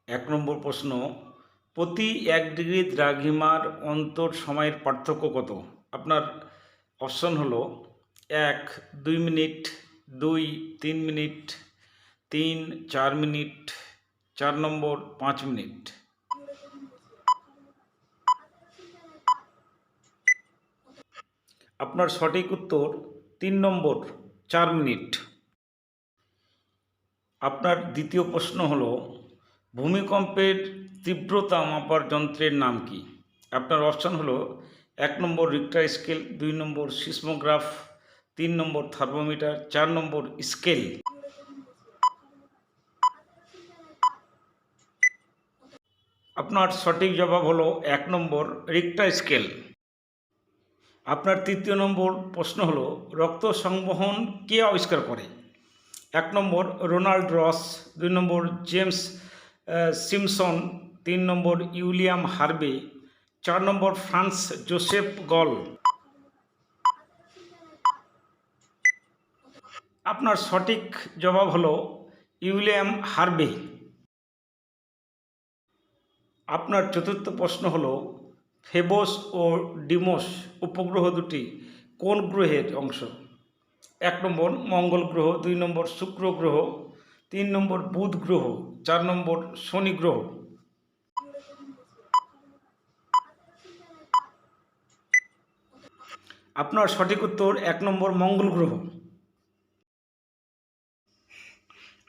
এক নম্বর প্রশ্ন, প্রতি 1 ডিগ্রি দ্রাঘিমার অন্তর সময়ের পার্থক্য কত? আপনার অপশন হলো 1 2 মিনিট, 2 3 মিনিট, 3 4 মিনিট, 4 নম্বর 5 মিনিট। আপনার সঠিক উত্তর 3 নম্বর 4 মিনিট। আপনার দ্বিতীয় প্রশ্ন হলো, ভূমিকম্পের তীব্রতা মাপার যন্ত্রের নাম কি? আপনার অপশন হলো 1 নম্বর রিক্টার স্কেল, 2 নম্বর সিসমোগ্রাফ, 3 নম্বর থার্মোমিটার, 4 নম্বর স্কেল। আপনার সঠিক জবাব হলো 1 নম্বর রিক্টার স্কেল। আপনার তৃতীয় নম্বর প্রশ্ন হলো, রক্ত সংবহন কে আবিষ্কার করে? 1 নম্বর রোনাল্ড রস, 2 নম্বর জেমস সিমসন, 3 নম্বর উইলিয়াম হার্ভে, 4 নম্বর ফ্রান্স জোসেফ গল। আপনার সঠিক জবাব হলো উইলিয়াম হার্ভে। আপনার চতুর্থ প্রশ্ন হলো, ফেবোস ও ডিমোস উপগ্রহ দুটি কোন গ্রহের অংশ? 1 নম্বর মঙ্গল গ্রহ, 2 নম্বর শুক্র গ্রহ, 3 নম্বর বুধ গ্রহ, 4 নম্বর শনি গ্রহ। আপনার সঠিক উত্তর 1 নম্বর মঙ্গল গ্রহ।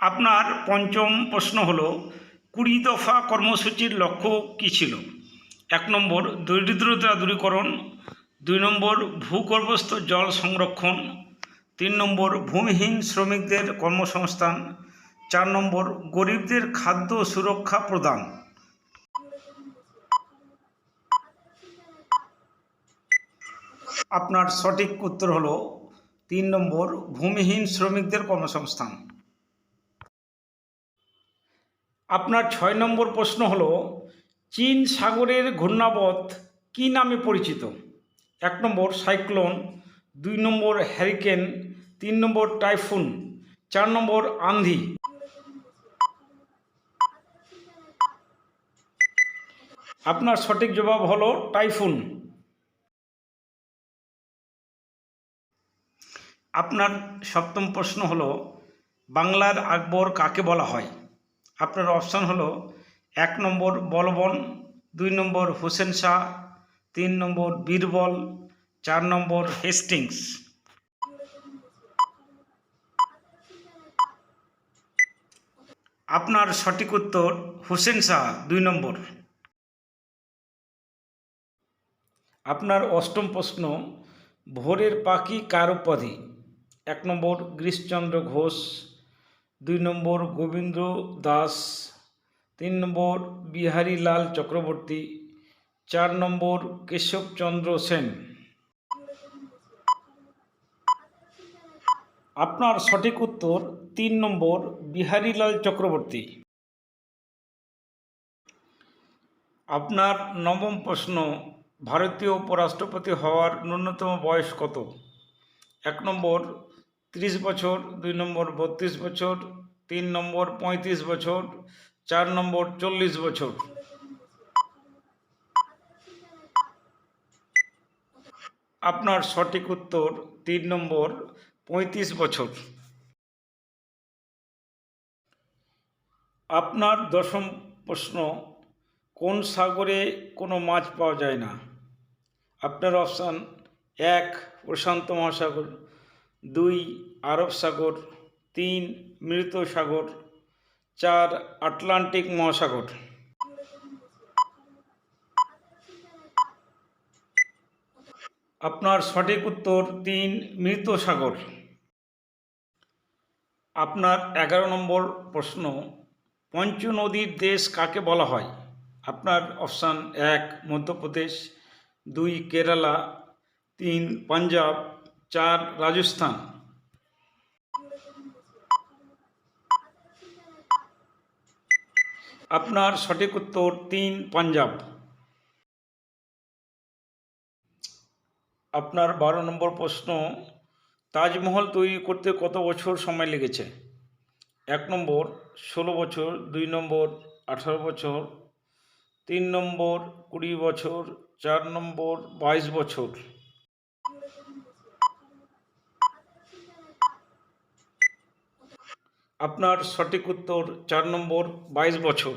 আপনার পঞ্চম প্রশ্ন হলো, 20 দফা কর্মসূচির লক্ষ্য কী ছিল? 1 নম্বর দরিদ্রতা দূরীকরণ, 2 নম্বর ভূগর্ভস্থ জল সংরক্ষণ, 3 নম্বর ভূমিহীন শ্রমিকদের কর্মসংস্থান, 4 নম্বর গরিবদের খাদ্য সুরক্ষা প্রদান। আপনার সঠিক উত্তর হলো 3 নম্বর ভূমিহীন শ্রমিকদের কর্মসংস্থান। আপনার 6 নম্বর প্রশ্ন হলো, চীন সাগরের ঘূর্ণাবর্ত কী নামে পরিচিত? 1 নম্বর সাইক্লোন, 2 নম্বর হ্যারিকেন, 3 নম্বর টাইফুন, 4 নম্বর আন্ধি। আপনার সঠিক জবাব হলো টাইফুন। আপনার সপ্তম প্রশ্ন হলো, বাংলার আকবর কাকে বলা হয়? আপনার অপশান হলো 1 নম্বর বলবন, 2 নম্বর হোসেন শাহ, 3 নম্বর বীরবল, 4 নম্বর হেস্টিংস। আপনার সঠিক উত্তর হোসেন শাহ, 2 নম্বর। আপনার অষ্টম প্রশ্ন, ভোরের পাখি কার উপাধি? 1 নম্বর গিরিশচন্দ্র ঘোষ, 2 নম্বর গোবিন্দ দাস, 3 নম্বর বিহারীলাল চক্রবর্তী, 4 নম্বর কেশবচন্দ্র সেন। আপনার সঠিক উত্তর 3 নম্বর বিহারীলাল চক্রবর্তী। আপনার নবম প্রশ্ন, ভারতীয় উপরাষ্ট্রপতি হওয়ার ন্যূনতম বয়স কত? 1 নম্বর 30 বছর, 2 নম্বর 32 বছর, 3 নম্বর 35 বছর, 4 নম্বর 40 বছর। আপনার সঠিক উত্তর 3 নম্বর 35 বছর। আপনার দশম প্রশ্ন, কোন সাগরে কোনো মাছ পাওয়া যায় না? আপনার অপশান 1 প্রশান্ত মহাসাগর, 2 আরব সাগর, 3 মৃত সাগর, 4 আটলান্টিক মহাসাগর। আপনার সঠিক উত্তর 3 মৃত সাগর। আপনার 11 নম্বর প্রশ্ন, পঞ্চ নদীর দেশ কাকে বলা হয়? আপনার অপশান 1 মধ্যপ্রদেশ, 2 কেরালা, 3 পাঞ্জাব, 4 রাজস্থান। আপনার সঠিক উত্তর 3 পাঞ্জাব। আপনার 12 নম্বর প্রশ্ন, তাজমহল তৈরি করতে কত বছর সময় লেগেছে? 1 নম্বর 16 বছর, 2 নম্বর 18 বছর, 3 নম্বর 20 বছর, 4 নম্বর 22 বছর। আপনার সঠিক উত্তর 4 নম্বর 22 বছর।